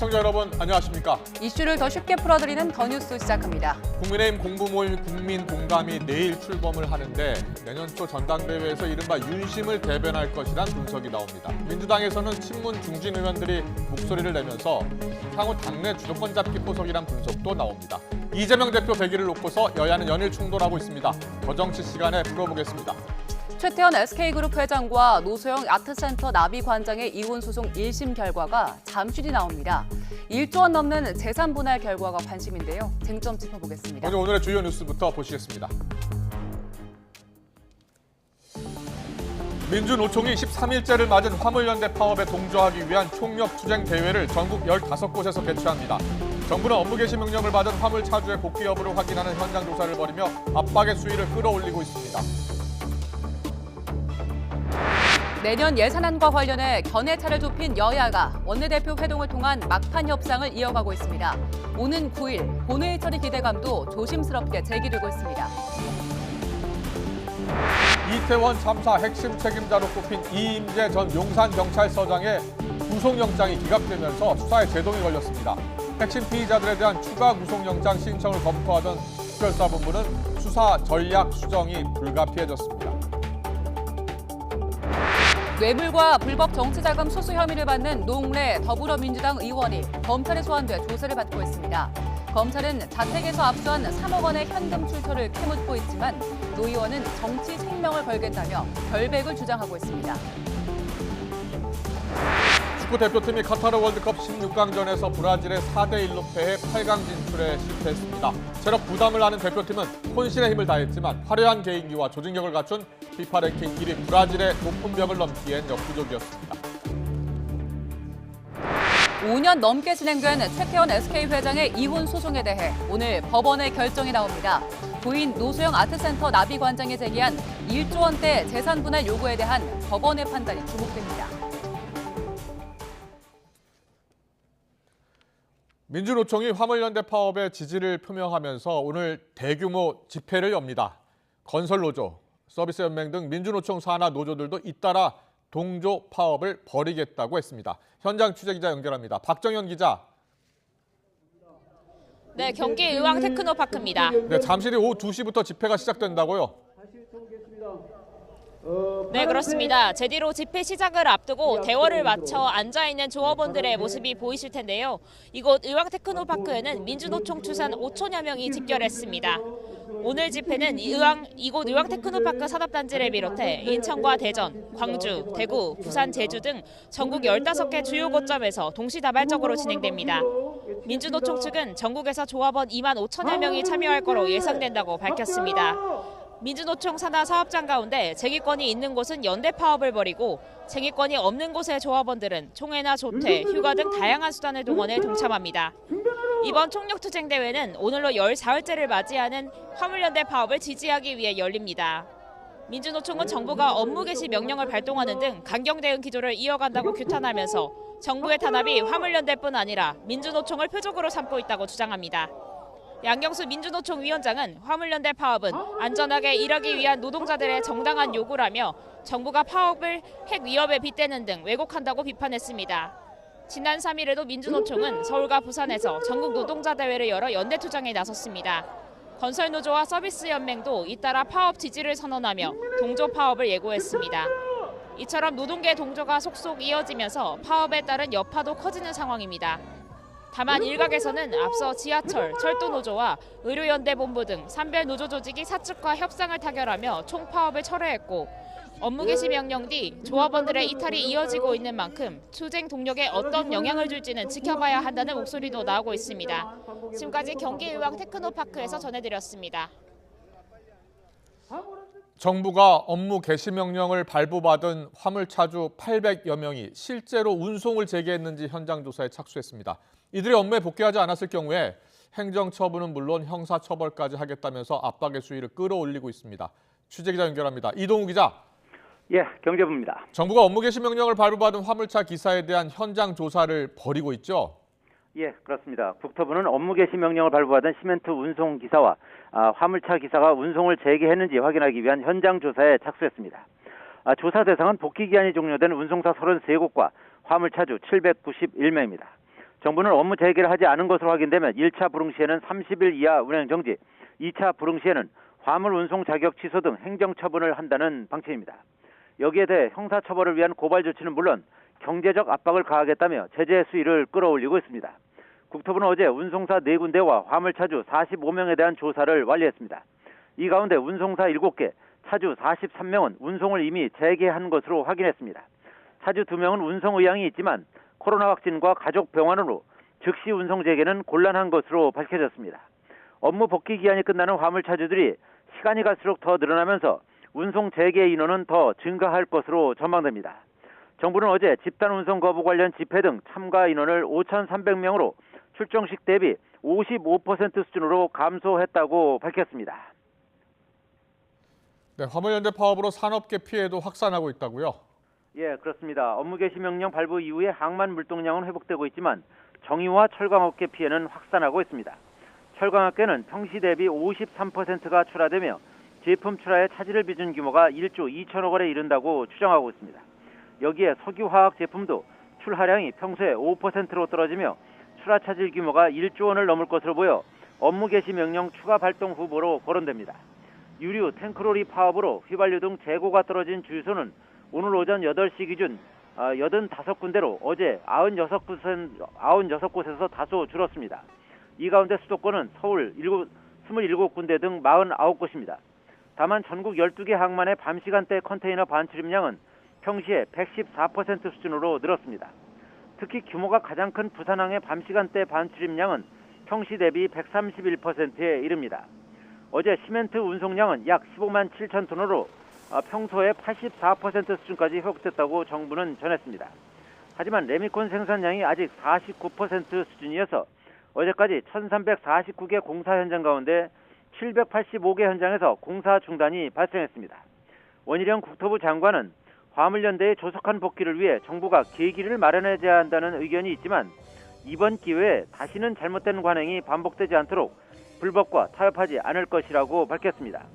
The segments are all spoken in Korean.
시청자 여러분 안녕하십니까? 이슈를 더 쉽게 풀어드리는 더 뉴스 시작합니다. 국민의힘 공부모임 국민공감이 내일 출범을 하는데 내년 초 전당대회에서 이른바 윤심을 대변할 것이란 분석이 나옵니다. 민주당에서는 친문 중진 의원들이 목소리를 내면서 향후 당내 주도권 잡기 포석이란 분석도 나옵니다. 이재명 대표 배기를 놓고서 여야는 연일 충돌하고 있습니다. 더 정치 시간에 풀어보겠습니다. 최태원 SK그룹 회장과 노소영 아트센터 나비관장의 이혼 소송 1심 결과가 잠시 뒤 나옵니다. 1조 원 넘는 재산 분할 결과가 관심인데요. 쟁점 짚어보겠습니다. 먼저 오늘의 주요 뉴스부터 보시겠습니다. 민주노총이 13일째를 맞은 화물연대 파업에 동조하기 위한 총력 투쟁 대회를 전국 15곳에서 개최합니다. 정부는 업무 개시 명령을 받은 화물 차주의 복귀 여부를 확인하는 현장 조사를 벌이며 압박의 수위를 끌어올리고 있습니다. 내년 예산안과 관련해 견해차를 좁힌 여야가 원내대표 회동을 통한 막판 협상을 이어가고 있습니다. 오는 9일 본회의 처리 기대감도 조심스럽게 제기되고 있습니다. 이태원 참사 핵심 책임자로 꼽힌 이임재 전 용산경찰서장의 구속영장이 기각되면서 수사에 제동이 걸렸습니다. 핵심 피의자들에 대한 추가 구속영장 신청을 검토하던 특별수사본부는 수사 전략 수정이 불가피해졌습니다. 뇌물과 불법 정치자금 수수 혐의를 받는 노웅래 더불어민주당 의원이 검찰에 소환돼 조사를 받고 있습니다. 검찰은 자택에서 압수한 3억 원의 현금 출처를 캐묻고 있지만 노 의원은 정치 생명을 걸겠다며 결백을 주장하고 있습니다. 축구 대표팀이 카타르 월드컵 16강전에서 브라질에 4대1로 패해 8강 진출에 실패했습니다. 체력 부담을 하는 대표팀은 혼신의 힘을 다했지만 화려한 개인기와 조직력을 갖춘 피파 랭킹 1위 브라질의 높은 벽을 넘기엔 역부족이었습니다. 5년 넘게 진행된 최태원 SK 회장의 이혼 소송에 대해 오늘 법원의 결정이 나옵니다. 부인 노소영 아트센터 나비관장이 제기한 1조 원대 재산 분할 요구에 대한 법원의 판단이 주목됩니다. 민주노총이 화물연대 파업에 지지를 표명하면서 오늘 대규모 집회를 엽니다. 건설노조, 서비스연맹 등 민주노총 산하 노조들도 잇따라 동조 파업을 벌이겠다고 했습니다. 현장 취재기자 연결합니다. 박정현 기자. 네, 경기 의왕 테크노파크입니다. 네, 잠시 뒤 오후 2시부터 집회가 시작된다고요? 네, 그렇습니다. 제디로 집회 시작을 앞두고 대월을 맞춰 앉아있는 조업원들의 모습이 보이실 텐데요. 이곳 의왕 테크노파크에는 민주노총 추산 5천여 명이 집결했습니다. 오늘 집회는 이곳 의왕 테크노파크 산업단지를 비롯해 인천과 대전, 광주, 대구, 부산, 제주 등 전국 15개 주요 거점에서 동시다발적으로 진행됩니다. 민주노총 측은 전국에서 조합원 2만 5천여 명이 참여할 거로 예상된다고 밝혔습니다. 민주노총 산하 사업장 가운데 쟁의권이 있는 곳은 연대 파업을 벌이고 쟁의권이 없는 곳의 조합원들은 총회나 조퇴, 휴가 등 다양한 수단을 동원해 동참합니다. 이번 총력투쟁 대회는 오늘로 14일째를 맞이하는 화물연대 파업을 지지하기 위해 열립니다. 민주노총은 정부가 업무 개시 명령을 발동하는 등 강경 대응 기조를 이어간다고 규탄하면서 정부의 탄압이 화물연대뿐 아니라 민주노총을 표적으로 삼고 있다고 주장합니다. 양경수 민주노총 위원장은 화물연대 파업은 안전하게 일하기 위한 노동자들의 정당한 요구라며 정부가 파업을 핵 위협에 빗대는 등 왜곡한다고 비판했습니다. 지난 3일에도 민주노총은 서울과 부산에서 전국 노동자대회를 열어 연대투쟁에 나섰습니다. 건설노조와 서비스연맹도 잇따라 파업 지지를 선언하며 동조 파업을 예고했습니다. 이처럼 노동계 동조가 속속 이어지면서 파업에 따른 여파도 커지는 상황입니다. 다만 일각에서는 앞서 지하철, 철도노조와 의료연대본부 등 산별 노조 조직이 사측과 협상을 타결하며 총파업을 철회했고 업무 개시 명령 뒤 조합원들의 이탈이 이어지고 있는 만큼 투쟁 동력에 어떤 영향을 줄지는 지켜봐야 한다는 목소리도 나오고 있습니다. 지금까지 경기 의왕 테크노파크에서 전해드렸습니다. 정부가 업무 개시 명령을 발부받은 화물차주 800여 명이 실제로 운송을 재개했는지 현장 조사에 착수했습니다. 이들이 업무에 복귀하지 않았을 경우에 행정처분은 물론 형사처벌까지 하겠다면서 압박의 수위를 끌어올리고 있습니다. 취재기자 연결합니다. 이동우 기자. 예, 경제부입니다. 정부가 업무 개시 명령을 발부받은 화물차 기사에 대한 현장 조사를 벌이고 있죠? 예, 그렇습니다. 국토부는 업무 개시 명령을 발부받은 시멘트 운송 기사와 화물차 기사가 운송을 재개했는지 확인하기 위한 현장 조사에 착수했습니다. 조사 대상은 복귀 기한이 종료된 운송사 33곳과 화물차주 791명입니다. 정부는 업무 재개를 하지 않은 것으로 확인되면 1차 불응 시에는 30일 이하 운행 정지, 2차 불응 시에는 화물 운송 자격 취소 등 행정 처분을 한다는 방침입니다. 여기에 대해 형사 처벌을 위한 고발 조치는 물론 경제적 압박을 가하겠다며 제재 수위를 끌어올리고 있습니다. 국토부는 어제 운송사 4군데와 화물차주 45명에 대한 조사를 완료했습니다. 이 가운데 운송사 7개, 차주 43명은 운송을 이미 재개한 것으로 확인했습니다. 차주 2명은 운송 의향이 있지만 코로나 확진과 가족 병환으로 즉시 운송 재개는 곤란한 것으로 밝혀졌습니다. 업무 복귀 기한이 끝나는 화물차주들이 시간이 갈수록 더 늘어나면서 운송 재개 인원은 더 증가할 것으로 전망됩니다. 정부는 어제 집단 운송 거부 관련 집회 등 참가 인원을 5,300명으로 출정식 대비 55% 수준으로 감소했다고 밝혔습니다. 네, 화물연대 파업으로 산업계 피해도 확산하고 있다고요? 예, 그렇습니다. 업무 개시 명령 발부 이후에 항만 물동량은 회복되고 있지만 정유와 철강업계 피해는 확산하고 있습니다. 철강업계는 평시 대비 53%가 출하되며 제품 출하에 차질을 빚은 규모가 1조 2천억 원에 이른다고 추정하고 있습니다. 여기에 석유화학 제품도 출하량이 평소에 5%로 떨어지며 출하 차질 규모가 1조 원을 넘을 것으로 보여 업무 개시 명령 추가 발동 후보로 거론됩니다. 유류, 탱크로리 파업으로 휘발유 등 재고가 떨어진 주유소는 오늘 오전 8시 기준 85군데로 어제 96곳에서 다소 줄었습니다. 이 가운데 수도권은 서울 27군데 등 49곳입니다. 다만 전국 12개 항만의 밤시간대 컨테이너 반출입량은 평시에 114% 수준으로 늘었습니다. 특히 규모가 가장 큰 부산항의 밤시간대 반출입량은 평시 대비 131%에 이릅니다. 어제 시멘트 운송량은 약 15만 7천 톤으로 평소의 84% 수준까지 회복됐다고 정부는 전했습니다. 하지만 레미콘 생산량이 아직 49% 수준이어서 어제까지 1349개 공사 현장 가운데 785개 현장에서 공사 중단이 발생했습니다. 원희룡 국토부 장관은 화물연대의 조속한 복귀를 위해 정부가 계기를 마련해야 한다는 의견이 있지만 이번 기회에 다시는 잘못된 관행이 반복되지 않도록 불법과 타협하지 않을 것이라고 밝혔습니다.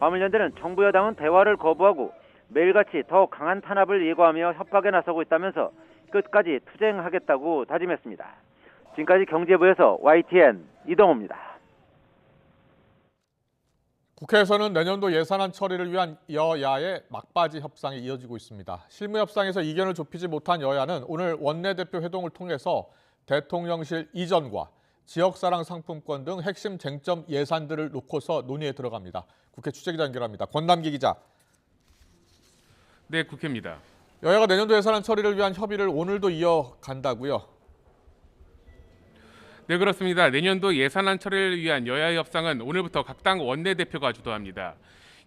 화물연대는 정부 여당은 대화를 거부하고 매일같이 더 강한 탄압을 예고하며 협박에 나서고 있다면서 끝까지 투쟁하겠다고 다짐했습니다. 지금까지 경제부에서 YTN 이동호입니다. 국회에서는 내년도 예산안 처리를 위한 여야의 막바지 협상이 이어지고 있습니다. 실무 협상에서 이견을 좁히지 못한 여야는 오늘 원내대표 회동을 통해서 대통령실 이전과 지역사랑 상품권 등 핵심 쟁점 예산들을 놓고서 논의에 들어갑니다. 국회 취재기자 연결합니다. 권남기 기자. 네, 국회입니다. 여야가 내년도 예산안 처리를 위한 협의를 오늘도 이어간다고요? 네, 그렇습니다. 내년도 예산안 처리를 위한 여야 협상은 오늘부터 각 당 원내대표가 주도합니다.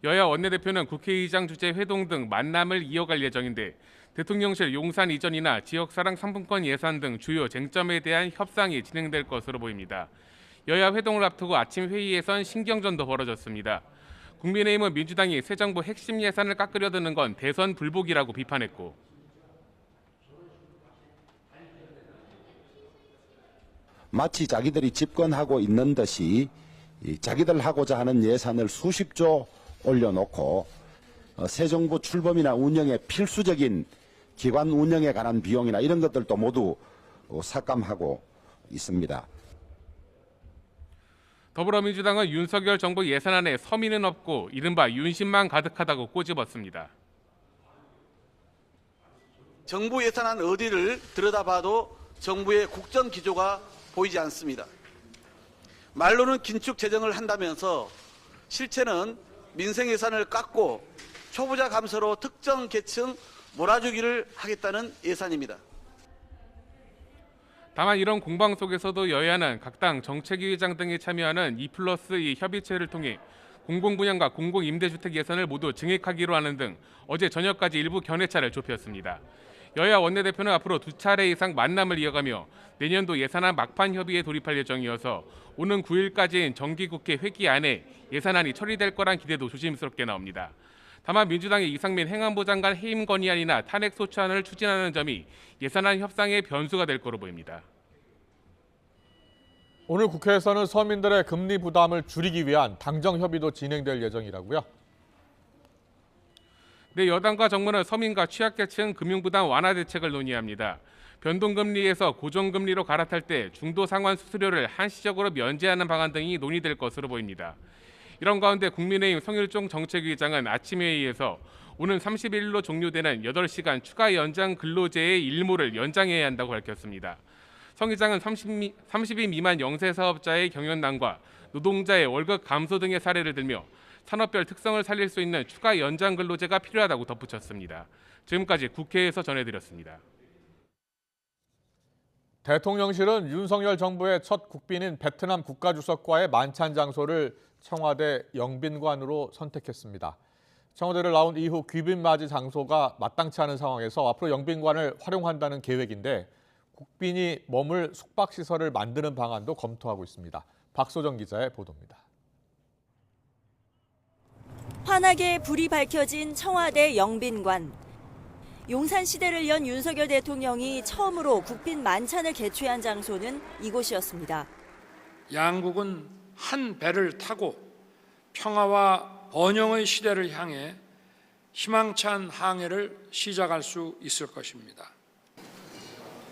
여야 원내대표는 국회의장 주재 회동 등 만남을 이어갈 예정인데 대통령실 용산 이전이나 지역사랑 상품권 예산 등 주요 쟁점에 대한 협상이 진행될 것으로 보입니다. 여야 회동을 앞두고 아침 회의에선 신경전도 벌어졌습니다. 국민의힘은 민주당이 새 정부 핵심 예산을 깎으려 드는 건 대선 불복이라고 비판했고 마치 자기들이 집권하고 있는 듯이 자기들 하고자 하는 예산을 수십조 올려놓고 새 정부 출범이나 운영에 필수적인 기관 운영에 관한 비용이나 이런 것들도 모두 삭감하고 있습니다. 더불어민주당은 윤석열 정부 예산안에 서민은 없고 이른바 윤심만 가득하다고 꼬집었습니다. 정부 예산안 어디를 들여다봐도 정부의 국정 기조가 보이지 않습니다. 말로는 긴축 재정을 한다면서 실체는 민생 예산을 깎고 초부자 감세로 특정 계층 몰아주기를 하겠다는 예산입니다. 다만 이런 공방 속에서도 여야는 각 당 정책위 의장 등이 참여하는 2+2 협의체를 통해 공공분양과 공공임대주택 예산을 모두 증액하기로 하는 등 어제 저녁까지 일부 견해차를 좁혔습니다. 여야 원내대표는 앞으로 2차례 이상 만남을 이어가며 내년도 예산안 막판 협의에 돌입할 예정이어서 오는 9일까지인 정기국회 회기 안에 예산안이 처리될 거란 기대도 조심스럽게 나옵니다. 다만 민주당의 이상민 행안부 장관 해임 건의안이나 탄핵 소추안을 추진하는 점이 예산안 협상의 변수가 될 거로 보입니다. 오늘 국회에서는 서민들의 금리 부담을 줄이기 위한 당정 협의도 진행될 예정이라고요? 네, 여당과 정부는 서민과 취약계층 금융부담 완화 대책을 논의합니다. 변동금리에서 고정금리로 갈아탈 때 중도 상환 수수료를 한시적으로 면제하는 방안 등이 논의될 것으로 보입니다. 이런 가운데 국민의힘 성일종 정책위의장은 아침 회의에서 오는 30일로 종료되는 8시간 추가 연장 근로제의 일모를 연장해야 한다고 밝혔습니다. 성 의장은 30인 미만 영세 사업자의 경연난과 노동자의 월급 감소 등의 사례를 들며 산업별 특성을 살릴 수 있는 추가 연장 근로제가 필요하다고 덧붙였습니다. 지금까지 국회에서 전해드렸습니다. 대통령실은 윤석열 정부의 첫 국빈인 베트남 국가주석과의 만찬 장소를 청와대 영빈관으로 선택했습니다. 청와대를 나온 이후 귀빈 맞이 장소가 마땅치 않은 상황에서 앞으로 영빈관을 활용한다는 계획인데 국빈이 머물 숙박시설을 만드는 방안도 검토하고 있습니다. 박소정 기자의 보도입니다. 환하게 불이 밝혀진 청와대 영빈관. 용산 시대를 연 윤석열 대통령이 처음으로 국빈 만찬을 개최한 장소는 이곳이었습니다. 양국은 한 배를 타고 평화와 번영의 시대를 향해 희망찬 항해를 시작할 수 있을 것입니다.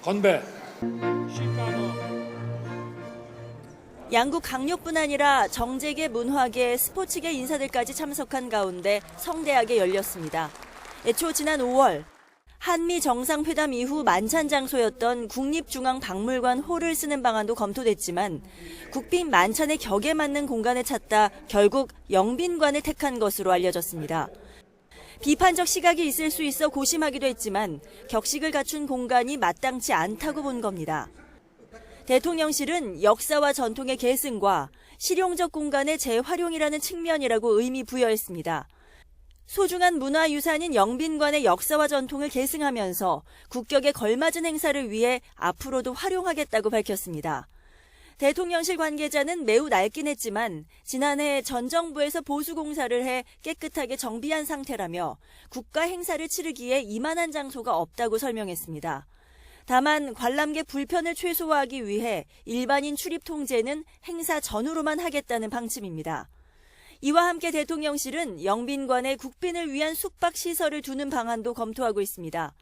건배. 양국 강력뿐 아니라 정재계, 문화계, 스포츠계 인사들까지 참석한 가운데 성대하게 열렸습니다. 애초 지난 5월 한미 정상회담 이후 만찬 장소였던 국립중앙박물관 홀을 쓰는 방안도 검토됐지만 국빈 만찬의 격에 맞는 공간을 찾다 결국 영빈관을 택한 것으로 알려졌습니다. 비판적 시각이 있을 수 있어 고심하기도 했지만 격식을 갖춘 공간이 마땅치 않다고 본 겁니다. 대통령실은 역사와 전통의 계승과 실용적 공간의 재활용이라는 측면이라고 의미 부여했습니다. 소중한 문화유산인 영빈관의 역사와 전통을 계승하면서 국격에 걸맞은 행사를 위해 앞으로도 활용하겠다고 밝혔습니다. 대통령실 관계자는 매우 낡긴 했지만 지난해 전 정부에서 보수공사를 해 깨끗하게 정비한 상태라며 국가 행사를 치르기에 이만한 장소가 없다고 설명했습니다. 다만 관람객 불편을 최소화하기 위해 일반인 출입 통제는 행사 전후로만 하겠다는 방침입니다. 이와 함께 대통령실은 영빈관에 국빈을 위한 숙박시설을 두는 방안도 검토하고 있습니다.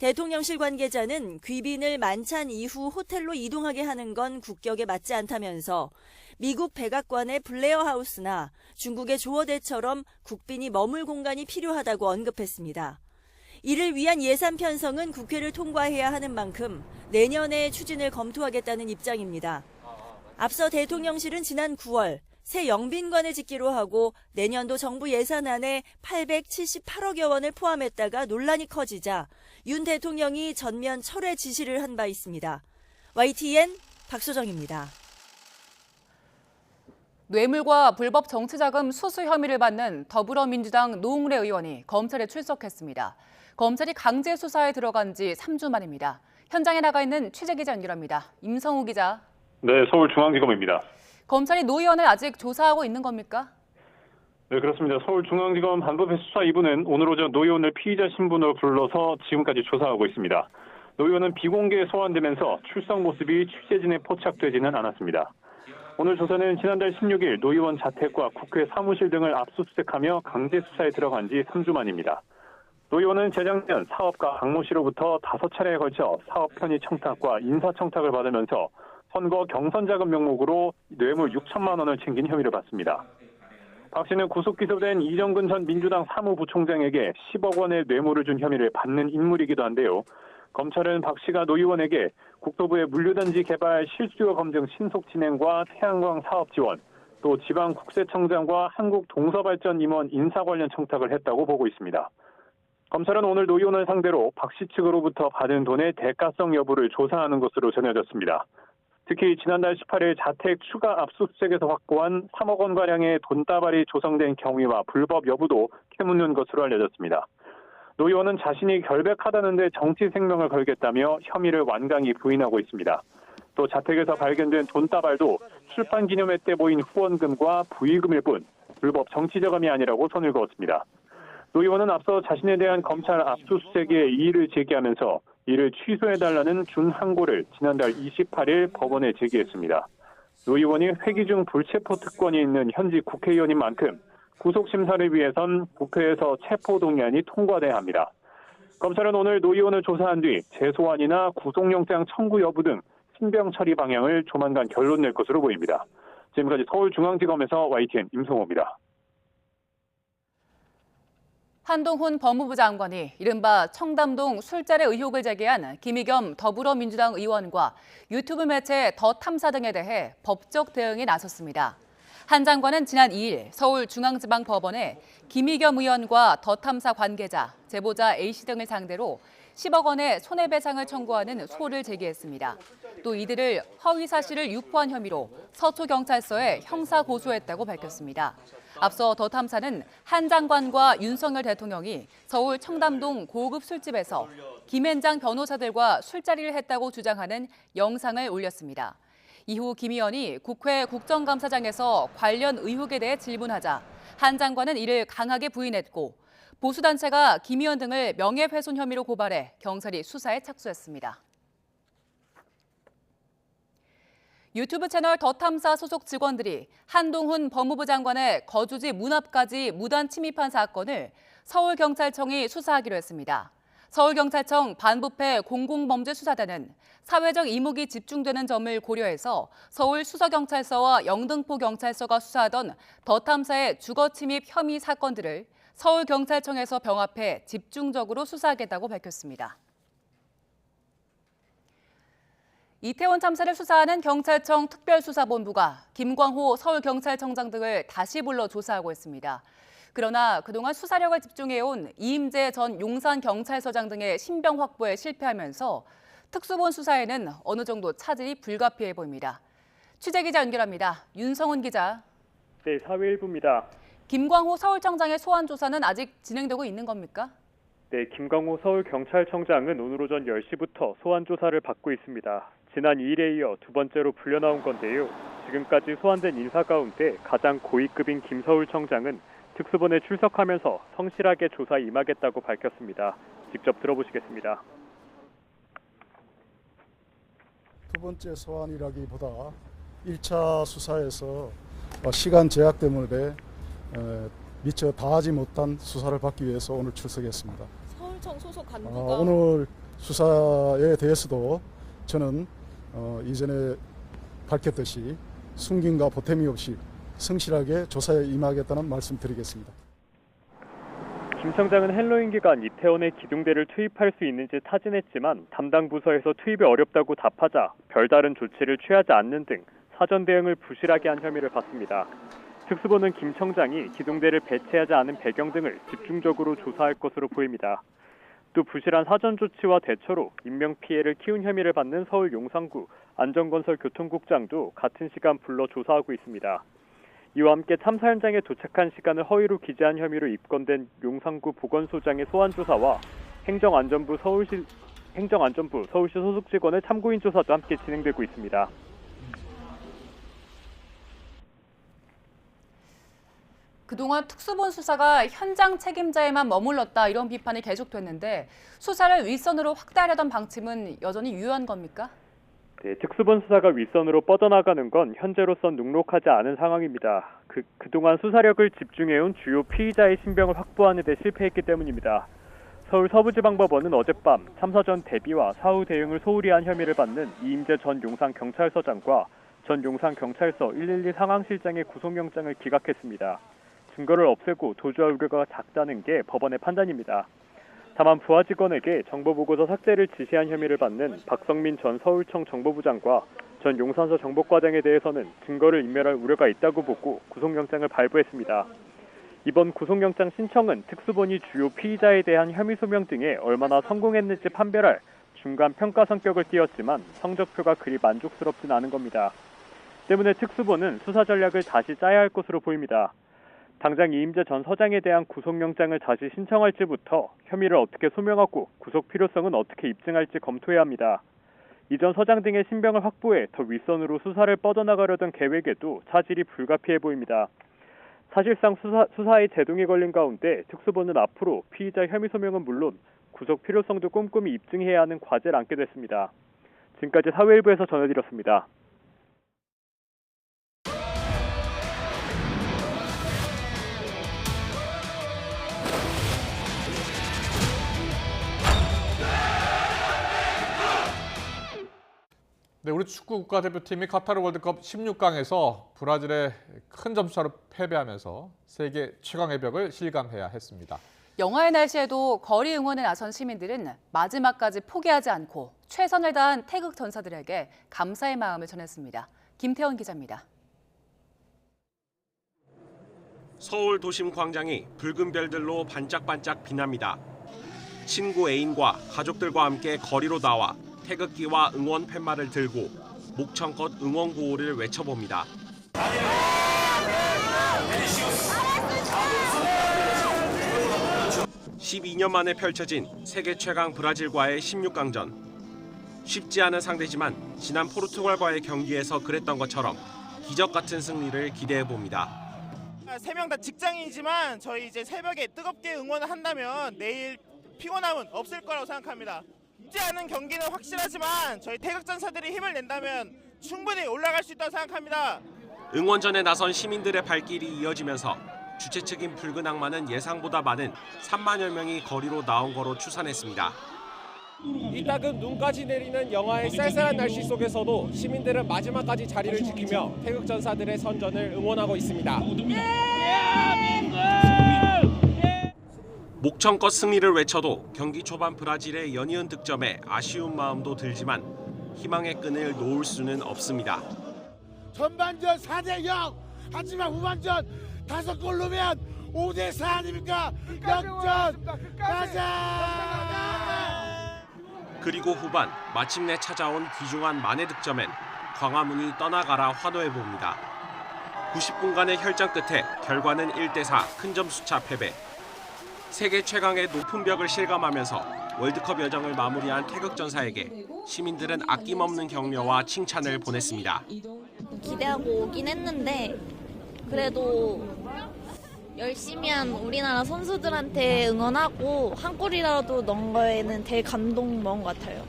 대통령실 관계자는 귀빈을 만찬 이후 호텔로 이동하게 하는 건 국격에 맞지 않다면서 미국 백악관의 블레어 하우스나 중국의 조어대처럼 국빈이 머물 공간이 필요하다고 언급했습니다. 이를 위한 예산 편성은 국회를 통과해야 하는 만큼 내년에 추진을 검토하겠다는 입장입니다. 앞서 대통령실은 지난 9월 새 영빈관을 짓기로 하고 내년도 정부 예산안에 878억여 원을 포함했다가 논란이 커지자 윤 대통령이 전면 철회 지시를 한 바 있습니다. YTN 박소정입니다. 뇌물과 불법 정치자금 수수 혐의를 받는 더불어민주당 노웅래 의원이 검찰에 출석했습니다. 검찰이 강제 수사에 들어간 지 3주 만입니다. 현장에 나가 있는 취재기자 연결합니다. 임성우 기자. 네, 서울중앙지검입니다. 검찰이 노 의원을 아직 조사하고 있는 겁니까? 네, 그렇습니다. 서울중앙지검 반부패 수사 2부는 오늘 오전 노 의원을 피의자 신분으로 불러서 지금까지 조사하고 있습니다. 노 의원은 비공개에 소환되면서 출석 모습이 취재진에 포착되지는 않았습니다. 오늘 조사는 지난달 16일 노 의원 자택과 국회 사무실 등을 압수수색하며 강제 수사에 들어간 지 3주 만입니다. 노 의원은 재작년 사업가 박모 씨로부터 5차례에 걸쳐 사업 편의 청탁과 인사청탁을 받으면서 선거 경선자금 명목으로 뇌물 6천만 원을 챙긴 혐의를 받습니다. 박 씨는 구속 기소된 이정근 전 민주당 사무부총장에게 10억 원의 뇌물을 준 혐의를 받는 인물이기도 한데요. 검찰은 박 씨가 노 의원에게 국토부의 물류단지 개발 실수요 검증 신속 진행과 태양광 사업 지원, 또 지방국세청장과 한국동서발전 임원 인사 관련 청탁을 했다고 보고 있습니다. 검찰은 오늘 노 의원을 상대로 박 씨 측으로부터 받은 돈의 대가성 여부를 조사하는 것으로 전해졌습니다. 특히 지난달 18일 자택 추가 압수수색에서 확보한 3억 원가량의 돈다발이 조성된 경위와 불법 여부도 캐묻는 것으로 알려졌습니다. 노 의원은 자신이 결백하다는데 정치 생명을 걸겠다며 혐의를 완강히 부인하고 있습니다. 또 자택에서 발견된 돈다발도 출판 기념회 때 모인 후원금과 부의금일 뿐 불법 정치자금이 아니라고 선을 그었습니다. 노 의원은 앞서 자신에 대한 검찰 압수수색에 이의를 제기하면서 이를 취소해달라는 준항고를 지난달 28일 법원에 제기했습니다. 노 의원이 회기 중 불체포 특권이 있는 현직 국회의원인 만큼 구속심사를 위해선 국회에서 체포동의안이 통과돼야 합니다. 검찰은 오늘 노 의원을 조사한 뒤 재소환이나 구속영장 청구 여부 등 신병 처리 방향을 조만간 결론 낼 것으로 보입니다. 지금까지 서울중앙지검에서 YTN 임성호입니다. 한동훈 법무부 장관이 이른바 청담동 술자리 의혹을 제기한 김의겸 더불어민주당 의원과 유튜브 매체 더 탐사 등에 대해 법적 대응에 나섰습니다. 한 장관은 지난 2일 서울중앙지방법원에 김의겸 의원과 더 탐사 관계자, 제보자 A씨 등을 상대로 10억 원의 손해배상을 청구하는 소를 제기했습니다. 또 이들을 허위 사실을 유포한 혐의로 서초경찰서에 형사 고소했다고 밝혔습니다. 앞서 더 탐사는 한 장관과 윤석열 대통령이 서울 청담동 고급 술집에서 김앤장 변호사들과 술자리를 했다고 주장하는 영상을 올렸습니다. 이후 김 의원이 국회 국정감사장에서 관련 의혹에 대해 질문하자 한 장관은 이를 강하게 부인했고 보수단체가 김 의원 등을 명예훼손 혐의로 고발해 경찰이 수사에 착수했습니다. 유튜브 채널 더 탐사 소속 직원들이 한동훈 법무부 장관의 거주지 문 앞까지 무단 침입한 사건을 서울경찰청이 수사하기로 했습니다. 서울경찰청 반부패 공공범죄수사단은 사회적 이목이 집중되는 점을 고려해서 서울수서경찰서와 영등포경찰서가 수사하던 더 탐사의 주거침입 혐의 사건들을 서울경찰청에서 병합해 집중적으로 수사하겠다고 밝혔습니다. 이태원 참사를 수사하는 경찰청 특별수사본부가 김광호 서울경찰청장 등을 다시 불러 조사하고 있습니다. 그러나 그동안 수사력을 집중해온 이임재 전 용산경찰서장 등의 신병 확보에 실패하면서 특수본 수사에는 어느 정도 차질이 불가피해 보입니다. 취재기자 연결합니다. 윤성훈 기자. 네, 사회일부입니다. 김광호 서울청장의 소환 조사는 아직 진행되고 있는 겁니까? 네, 김광호 서울경찰청장은 오늘 오전 10시부터 소환 조사를 받고 있습니다. 지난 2일에 이어 두 번째로 불려나온 건데요. 지금까지 소환된 인사 가운데 가장 고위급인 김서울청장은 특수본에 출석하면서 성실하게 조사에 임하겠다고 밝혔습니다. 직접 들어보시겠습니다. 두 번째 소환이라기보다 1차 수사에서 시간 제약 때문에 미처 다하지 못한 수사를 받기 위해서 오늘 출석했습니다. 서울청 소속 간부가 오늘 수사에 대해서도 저는 이전에 밝혔듯이 숨김과 보탬이 없이 성실하게 조사에 임하겠다는 말씀드리겠습니다. 김 청장은 헬로윈 기간 이태원에 기둥대를 투입할 수 있는지 타진했지만 담당 부서에서 투입이 어렵다고 답하자 별다른 조치를 취하지 않는 등 사전 대응을 부실하게 한 혐의를 받습니다. 특수본은 김 청장이 기둥대를 배치하지 않은 배경 등을 집중적으로 조사할 것으로 보입니다. 또 부실한 사전 조치와 대처로 인명피해를 키운 혐의를 받는 서울 용산구 안전건설교통국장도 같은 시간 불러 조사하고 있습니다. 이와 함께 참사 현장에 도착한 시간을 허위로 기재한 혐의로 입건된 용산구 보건소장의 소환 조사와 행정안전부 서울시 소속 직원의 참고인 조사도 함께 진행되고 있습니다. 그동안 특수본 수사가 현장 책임자에만 머물렀다 이런 비판이 계속됐는데 수사를 윗선으로 확대하려던 방침은 여전히 유효한 겁니까? 네, 특수본 수사가 윗선으로 뻗어나가는 건 현재로선 눅눅하지 않은 상황입니다. 그동안 수사력을 집중해온 주요 피의자의 신병을 확보하는 데 실패했기 때문입니다. 서울 서부지방법원은 어젯밤 참사 전 대비와 사후 대응을 소홀히 한 혐의를 받는 이임재 전 용산경찰서장과 전 용산경찰서 112 상황실장의 구속영장을 기각했습니다. 증거를 없애고 도주할 우려가 작다는 게 법원의 판단입니다. 다만 부하 직원에게 정보보고서 삭제를 지시한 혐의를 받는 박성민 전 서울청 정보부장과 전 용산서 정보과장에 대해서는 증거를 인멸할 우려가 있다고 보고 구속영장을 발부했습니다. 이번 구속영장 신청은 특수본이 주요 피의자에 대한 혐의 소명 등에 얼마나 성공했는지 판별할 중간 평가 성격을 띄었지만 성적표가 그리 만족스럽진 않은 겁니다. 때문에 특수본은 수사 전략을 다시 짜야 할 것으로 보입니다. 당장 이임재 전 서장에 대한 구속영장을 다시 신청할지부터 혐의를 어떻게 소명하고 구속 필요성은 어떻게 입증할지 검토해야 합니다. 이전 서장 등의 신병을 확보해 더 윗선으로 수사를 뻗어나가려던 계획에도 차질이 불가피해 보입니다. 사실상 수사에 제동이 걸린 가운데 특수본은 앞으로 피의자 혐의 소명은 물론 구속 필요성도 꼼꼼히 입증해야 하는 과제를 안게 됐습니다. 지금까지 사회일부에서 전해드렸습니다. 네, 우리 축구 국가대표팀이 카타르 월드컵 16강에서 브라질에 큰 점수차로 패배하면서 세계 최강의 벽을 실감해야 했습니다. 영하의 날씨에도 거리 응원에 나선 시민들은 마지막까지 포기하지 않고 최선을 다한 태극 전사들에게 감사의 마음을 전했습니다. 김태원 기자입니다. 서울 도심 광장이 붉은 별들로 반짝반짝 빛납니다. 친구 애인과 가족들과 함께 거리로 나와 태극기와 응원 팻말을 들고 목청껏 응원 구호를 외쳐봅니다. 12년 만에 펼쳐진 세계 최강 브라질과의 16강전. 쉽지 않은 상대지만 지난 포르투갈과의 경기에서 그랬던 것처럼 기적 같은 승리를 기대해봅니다. 3명 다 직장인이지만 저희 이제 새벽에 뜨겁게 응원을 한다면 내일 피곤함은 없을 거라고 생각합니다. 쉽지 않은 경기는 확실하지만 저희 태극전사들이 힘을 낸다면 충분히 올라갈 수 있다고 생각합니다. 응원전에 나선 시민들의 발길이 이어지면서 주최 측인 붉은 악마는 예상보다 많은 3만여 명이 거리로 나온 거로 추산했습니다. 이따금 눈까지 내리는 영하의 쌀쌀한 날씨 속에서도 시민들은 마지막까지 자리를 지키며 태극전사들의 선전을 응원하고 있습니다. 목청껏 승리를 외쳐도 경기 초반 브라질의 연이은 득점에 아쉬운 마음도 들지만 희망의 끈을 놓을 수는 없습니다. 전반전 4대0 하지만 후반전 5골 넣으면 5대4 아닙니까? 역전 가자! 그리고 후반 마침내 찾아온 귀중한 만회 득점엔 광화문이 떠나가라 환호해봅니다. 90분간의 혈전 끝에 결과는 1대4 큰 점수차 패배. 세계 최강의 높은 벽을 실감하면서 월드컵 여정을 마무리한 태극전사에게 시민들은 아낌없는 격려와 칭찬을 보냈습니다. 기대하고 오긴 했는데 그래도 열심히 한 우리나라 선수들한테 응원하고 한 골이라도 넣은 거에는 되게 감동 먹은 것 같아요.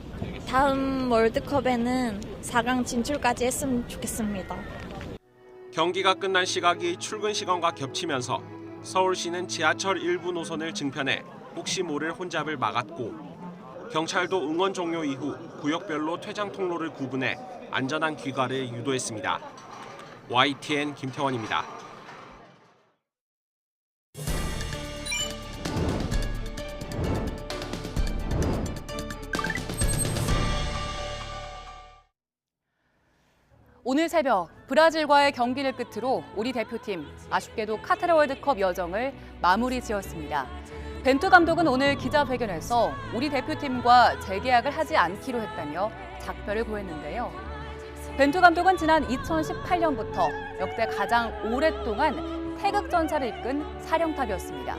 다음 월드컵에는 4강 진출까지 했으면 좋겠습니다. 경기가 끝난 시각이 출근 시간과 겹치면서 서울시는 지하철 일부 노선을 증편해 혹시 모를 혼잡을 막았고 경찰도 응원 종료 이후 구역별로 퇴장 통로를 구분해 안전한 귀가를 유도했습니다. YTN 김태원입니다. 오늘 새벽 브라질과의 경기를 끝으로 우리 대표팀 아쉽게도 카타르 월드컵 여정을 마무리 지었습니다. 벤투 감독은 오늘 기자회견에서 우리 대표팀과 재계약을 하지 않기로 했다며 작별을 고했는데요. 벤투 감독은 지난 2018년부터 역대 가장 오랫동안 태극전사를 이끈 사령탑이었습니다.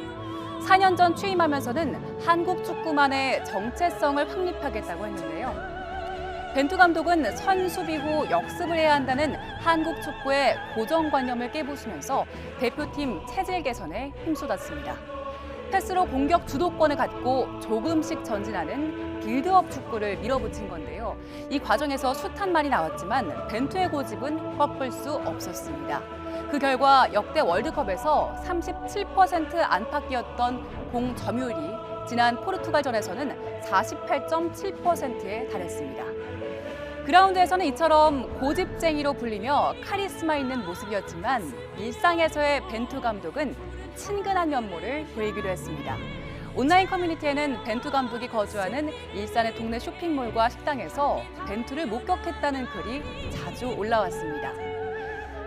4년 전 취임하면서는 한국 축구만의 정체성을 확립하겠다고 했는데요. 벤투 감독은 선수비 후 역습을 해야 한다는 한국 축구의 고정관념을 깨부수면서 대표팀 체질 개선에 힘쏟았습니다. 패스로 공격 주도권을 갖고 조금씩 전진하는 빌드업 축구를 밀어붙인 건데요. 이 과정에서 숱한 말이 나왔지만 벤투의 고집은 꺾을 수 없었습니다. 그 결과 역대 월드컵에서 37% 안팎이었던 공 점유율이 지난 포르투갈전에서는 48.7%에 달했습니다. 그라운드에서는 이처럼 고집쟁이로 불리며 카리스마 있는 모습이었지만 일상에서의 벤투 감독은 친근한 면모를 보이기로 했습니다. 온라인 커뮤니티에는 벤투 감독이 거주하는 일산의 동네 쇼핑몰과 식당에서 벤투를 목격했다는 글이 자주 올라왔습니다.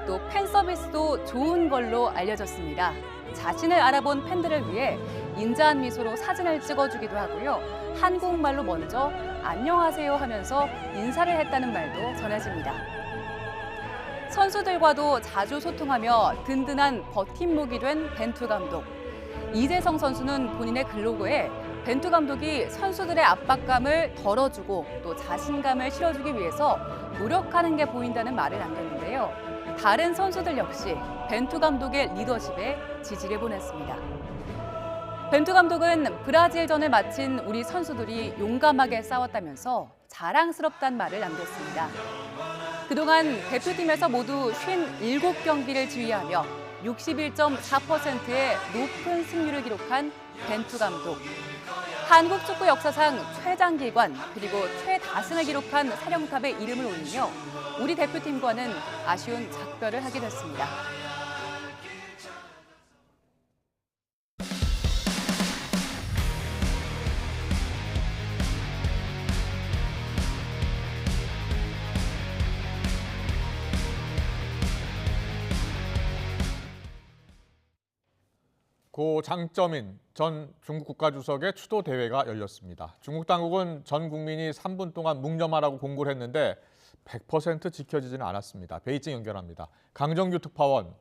또 팬 서비스도 좋은 걸로 알려졌습니다. 자신을 알아본 팬들을 위해 인자한 미소로 사진을 찍어주기도 하고요. 한국말로 먼저 안녕하세요 하면서 인사를 했다는 말도 전해집니다. 선수들과도 자주 소통하며 든든한 버팀목이 된 벤투 감독. 이재성 선수는 본인의 글로그에 벤투 감독이 선수들의 압박감을 덜어주고 또 자신감을 실어주기 위해서 노력하는 게 보인다는 말을 남겼는데요. 다른 선수들 역시 벤투 감독의 리더십에 지지를 보냈습니다. 벤투 감독은 브라질전을 마친 우리 선수들이 용감하게 싸웠다면서 자랑스럽다는 말을 남겼습니다. 그동안 대표팀에서 모두 57경기를 지휘하며 61.4%의 높은 승률을 기록한 벤투 감독. 한국 축구 역사상 최장기관 그리고 최다승을 기록한 사령탑에 이름을 올리며 우리 대표팀과는 아쉬운 작별을 하게 됐습니다. 고 장쩌민 전 중국 국가주석의 추도 대회가 열렸습니다. 중국 당국은 전 국민이 3분 동안 묵념하라고 공고를 했는데 100% 지켜지지는 않았습니다. 베이징 연결합니다. 강정규 특파원.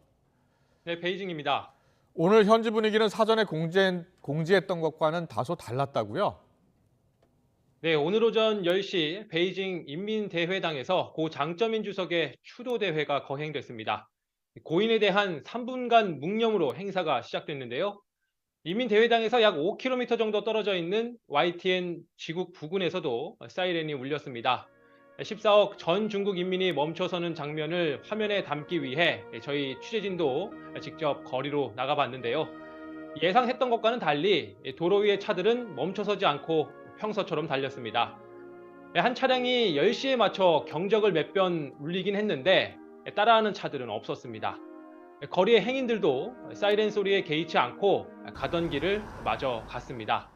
네, 베이징입니다. 오늘 현지 분위기는 사전에 공지했던 것과는 다소 달랐다고요? 네, 오늘 오전 10시 베이징 인민대회당에서 고 장쩌민 주석의 추도 대회가 거행됐습니다. 고인에 대한 3분간 묵념으로 행사가 시작됐는데요. 인민대회당에서 약 5km 정도 떨어져 있는 YTN 지국 부근에서도 사이렌이 울렸습니다. 14억 전 중국 인민이 멈춰서는 장면을 화면에 담기 위해 저희 취재진도 직접 거리로 나가봤는데요. 예상했던 것과는 달리 도로 위의 차들은 멈춰서지 않고 평소처럼 달렸습니다. 한 차량이 10시에 맞춰 경적을 몇 번 울리긴 했는데 따라하는 차들은 없었습니다. 거리의 행인들도 사이렌 소리에 개의치 않고 가던 길을 마저 갔습니다.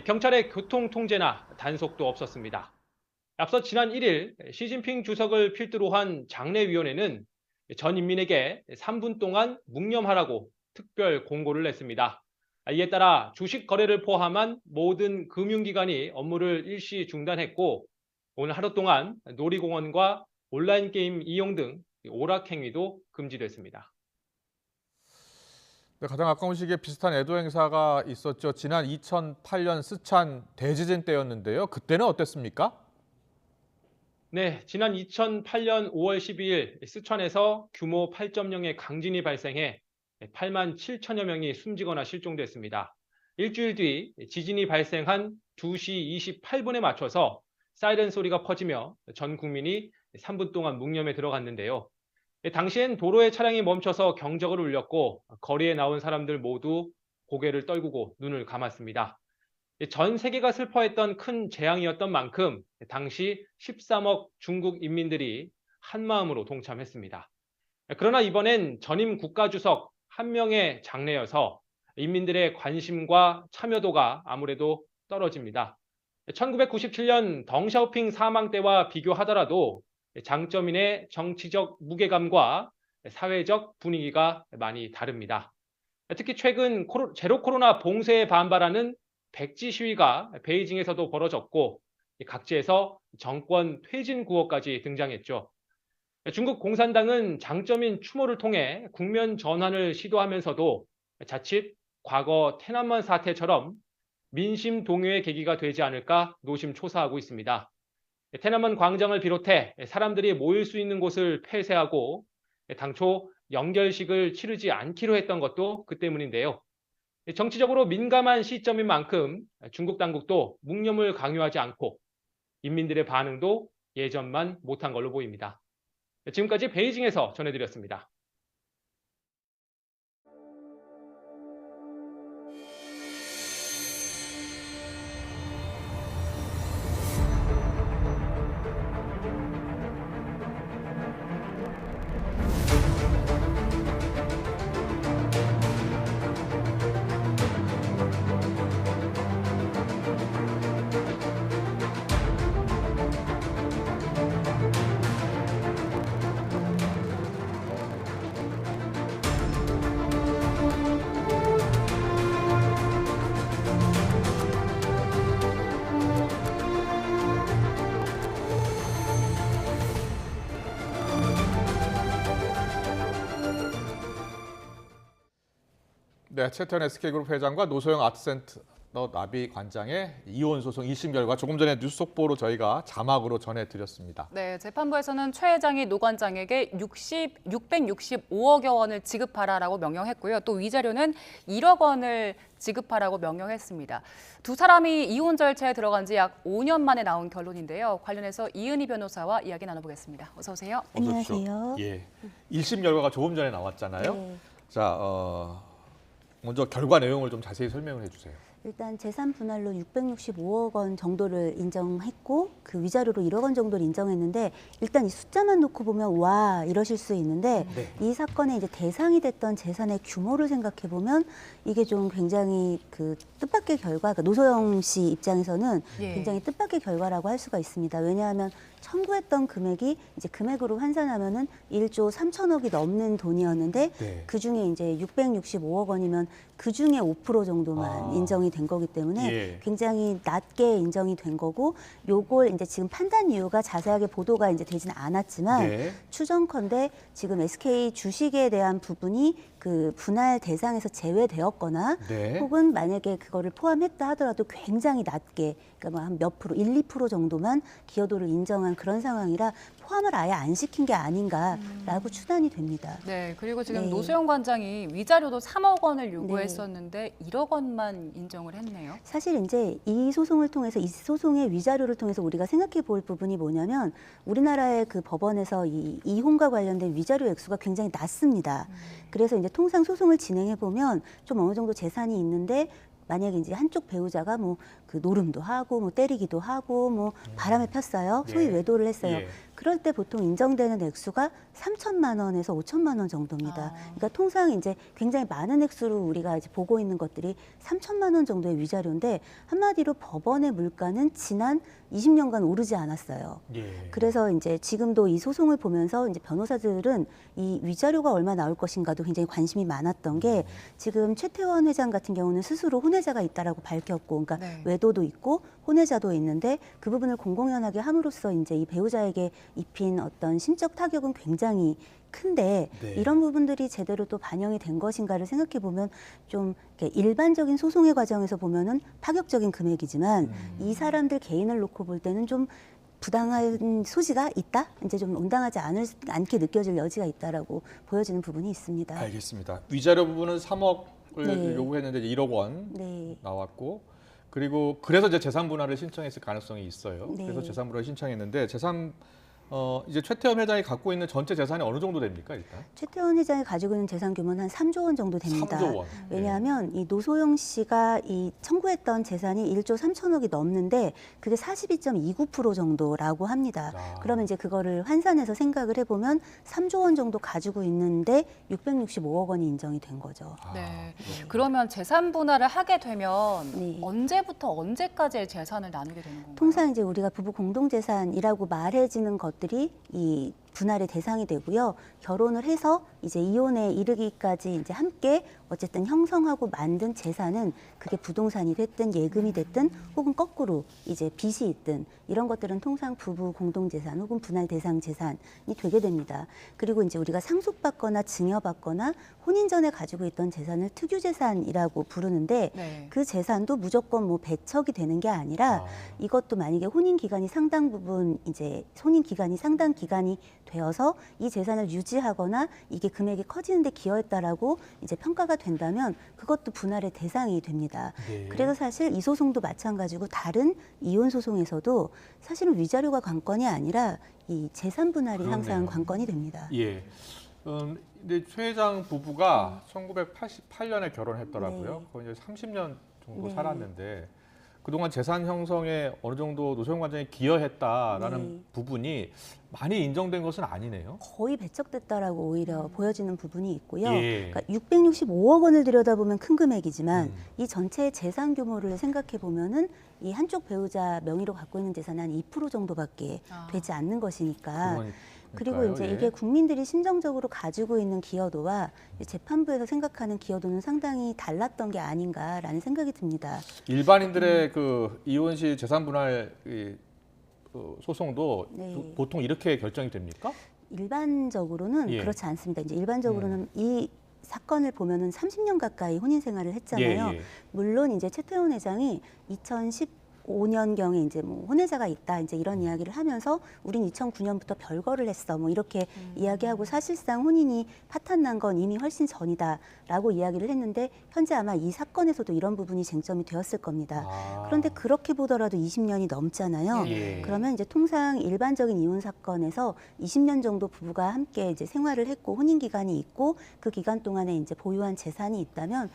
경찰의 교통 통제나 단속도 없었습니다. 앞서 지난 1일 시진핑 주석을 필두로 한 장례위원회는 전 인민에게 3분 동안 묵념하라고 특별 공고를 냈습니다. 이에 따라 주식 거래를 포함한 모든 금융기관이 업무를 일시 중단했고 오늘 하루 동안 놀이공원과 온라인 게임 이용 등 오락행위도 금지됐습니다. 네, 가장 가까운 시기에 비슷한 애도 행사가 있었죠. 지난 2008년 스촨 대지진 때였는데요. 그때는 어땠습니까? 네, 지난 2008년 5월 12일 스촨에서 규모 8.0의 강진이 발생해 8만 7천여 명이 숨지거나 실종됐습니다. 일주일 뒤 지진이 발생한 2시 28분에 맞춰서 사이렌 소리가 퍼지며 전 국민이 3분 동안 묵념에 들어갔는데요. 당시엔 도로에 차량이 멈춰서 경적을 울렸고 거리에 나온 사람들 모두 고개를 떨구고 눈을 감았습니다. 전 세계가 슬퍼했던 큰 재앙이었던 만큼 당시 13억 중국 인민들이 한마음으로 동참했습니다. 그러나 이번엔 전임 국가주석 한 명의 장례여서 인민들의 관심과 참여도가 아무래도 떨어집니다. 1997년 덩샤오핑 사망 때와 비교하더라도 장쩌민의 정치적 무게감과 사회적 분위기가 많이 다릅니다. 특히 최근 제로 코로나 봉쇄에 반발하는 백지 시위가 베이징에서도 벌어졌고 각지에서 정권 퇴진 구호까지 등장했죠. 중국 공산당은 장쩌민 추모를 통해 국면 전환을 시도하면서도 자칫 과거天安만 사태처럼 민심 동요의 계기가 되지 않을까 노심초사하고 있습니다.天安만 광장을 비롯해 사람들이 모일 수 있는 곳을 폐쇄하고 당초 연결식을 치르지 않기로 했던 것도 그 때문인데요. 정치적으로 민감한 시점인 만큼 중국 당국도 묵념을 강요하지 않고 인민들의 반응도 예전만 못한 걸로 보입니다. 지금까지 베이징에서 전해드렸습니다. 네, 최태원 SK그룹 회장과 노소영 아트센터 나비 관장의 이혼 소송 1심 결과 조금 전에 뉴스 속보로 저희가 자막으로 전해드렸습니다. 네, 재판부에서는 최 회장이 노 관장에게 665억여 원을 지급하라라고 명령했고요. 또 위자료는 1억 원을 지급하라고 명령했습니다. 두 사람이 이혼 절차에 들어간 지 약 5년 만에 나온 결론인데요. 관련해서 이은희 변호사와 이야기 나눠보겠습니다. 어서 오세요. 안녕하세요. 예, 1심 결과가 조금 전에 나왔잖아요. 네. 자, 먼저 결과 내용을 좀 자세히 설명을 해주세요. 일단 재산 분할로 665억 원 정도를 인정했고 그 위자료로 1억 원 정도를 인정했는데 일단 이 숫자만 놓고 보면 와 이러실 수 있는데 이 사건의 이제 대상이 됐던 재산의 규모를 생각해 보면 이게 좀 굉장히 그 뜻밖의 결과, 그러니까 노소영 씨 입장에서는 굉장히 뜻밖의 결과라고 할 수가 있습니다. 왜냐하면 청구했던 금액이 이제 금액으로 환산하면은 1조 3천억이 넘는 돈이었는데 그 중에 이제 665억 원이면 그 중에 5% 정도만 인정이 된 거기 때문에 굉장히 낮게 인정이 된 거고, 요걸 이제 지금 판단 이유가 자세하게 보도가 이제 되지는 않았지만 추정컨대 지금 SK 주식에 대한 부분이 그 분할 대상에서 제외되었거나 혹은 만약에 그거를 포함했다 하더라도 굉장히 낮게, 그러니까 뭐 한 몇 프로, 1, 2% 정도만 기여도를 인정한 그런 상황이라 포함을 아예 안 시킨 게 아닌가라고 추단이 됩니다. 네, 그리고 지금 노소영 관장이 위자료도 3억 원을 요구했었는데 1억 원만 인정을 했네요. 사실 이제 이 소송을 통해서, 이 소송의 위자료를 통해서 우리가 생각해 볼 부분이 뭐냐면 우리나라의 그 법원에서 이 이혼과 관련된 위자료 액수가 굉장히 낮습니다. 그래서 이제 통상 소송을 진행해 보면 좀 어느 정도 재산이 있는데 만약에 이제 한쪽 배우자가 뭐 그 노름도 하고 뭐 때리기도 하고 뭐 바람에 폈어요. 소위 외도를 했어요. 그럴 때 보통 인정되는 액수가 3천만 원에서 5천만 원 정도입니다. 그러니까 통상 이제 굉장히 많은 액수로 우리가 이제 보고 있는 것들이 3천만 원 정도의 위자료인데 한마디로 법원의 물가는 지난 20년간 오르지 않았어요. 그래서 이제 지금도 이 소송을 보면서 이제 변호사들은 이 위자료가 얼마 나올 것인가도 굉장히 관심이 많았던 게 지금 최태원 회장 같은 경우는 스스로 혼외자가 있다라고 밝혔고, 그러니까 외도도 있고 혼외자도 있는데 그 부분을 공공연하게 함으로써 이제 이 배우자에게 입힌 어떤 심적 타격은 굉장히 큰데 이런 부분들이 제대로 또 반영이 된 것인가를 생각해 보면 좀 일반적인 소송의 과정에서 보면은 파격적인 금액이지만 이 사람들 개인을 놓고 볼 때는 좀 부당한 소지가 있다? 이제 좀 온당하지 않게 느껴질 여지가 있다라고 보여지는 부분이 있습니다. 알겠습니다. 위자료 부분은 3억을 요구했는데 1억 원 나왔고, 그리고 그래서 이제 재산 분할을 신청했을 가능성이 있어요. 그래서 재산 분할을 신청했는데 이제 최태원 회장이 갖고 있는 전체 재산이 어느 정도 됩니까, 일단? 최태원 회장이 가지고 있는 재산 규모는 한 3조 원 정도 됩니다. 3조 원. 왜냐하면 이 노소영 씨가 이 청구했던 재산이 1조 3천억이 넘는데 그게 42.29% 정도라고 합니다. 그러면 이제 그거를 환산해서 생각을 해보면 3조 원 정도 가지고 있는데 665억 원이 인정이 된 거죠. 네. 그러면 재산 분할을 하게 되면 언제부터 언제까지의 재산을 나누게 되는 건가요? 통상 이제 우리가 부부 공동재산이라고 말해지는 것들이 이 분할의 대상이 되고요. 결혼을 해서 이제 이혼에 이르기까지 이제 함께 어쨌든 형성하고 만든 재산은 그게 부동산이 됐든 예금이 됐든 혹은 거꾸로 이제 빚이 있든 이런 것들은 통상 부부 공동재산 혹은 분할 대상 재산이 되게 됩니다. 그리고 이제 우리가 상속받거나 증여받거나 혼인 전에 가지고 있던 재산을 특유재산이라고 부르는데 그 재산도 무조건 뭐 배척이 되는 게 아니라 이것도 만약에 혼인 기간이 상당 부분 이제 혼인 기간이 상당 기간이 되어서 이 재산을 유지하거나 이게 금액이 커지는데 기여했다라고 이제 평가가 된다면 그것도 분할의 대상이 됩니다. 그래서 사실 이 소송도 마찬가지고 다른 이혼 소송에서도 사실은 위자료가 관건이 아니라 이 재산 분할이 항상 관건이 됩니다. 근데 최 회장 부부가 1988년에 결혼했더라고요. 거의 이제 30년 정도 살았는데 그동안 재산 형성에 어느 정도 노소영 관장이 기여했다라는 부분이 많이 인정된 것은 아니네요. 거의 배척됐다라고 오히려 보여지는 부분이 있고요. 그러니까 665억 원을 들여다보면 큰 금액이지만 이 전체 재산 규모를 생각해 보면은 이 한쪽 배우자 명의로 갖고 있는 재산은 한 2% 정도밖에 되지 않는 것이니까. 그리고 이제 이게 국민들이 심정적으로 가지고 있는 기여도와 재판부에서 생각하는 기여도는 상당히 달랐던 게 아닌가라는 생각이 듭니다. 일반인들의 그 이혼 시 재산 분할 소송도 보통 이렇게 결정이 됩니까? 일반적으로는 그렇지 않습니다. 이제 일반적으로는 이 사건을 보면은 30년 가까이 혼인 생활을 했잖아요. 물론 이제 최태원 회장이 2015년경에 이제 뭐 혼외자가 있다 이제 이런 이야기를 하면서 우린 2009년부터 별거를 했어 뭐 이렇게 이야기하고 사실상 혼인이 파탄난 건 이미 훨씬 전이다라고 이야기를 했는데 현재 아마 이 사건에서도 이런 부분이 쟁점이 되었을 겁니다. 그런데 그렇게 보더라도 20년이 넘잖아요. 그러면 이제 통상 일반적인 이혼 사건에서 20년 정도 부부가 함께 이제 생활을 했고 혼인 기간이 있고 그 기간 동안에 이제 보유한 재산이 있다면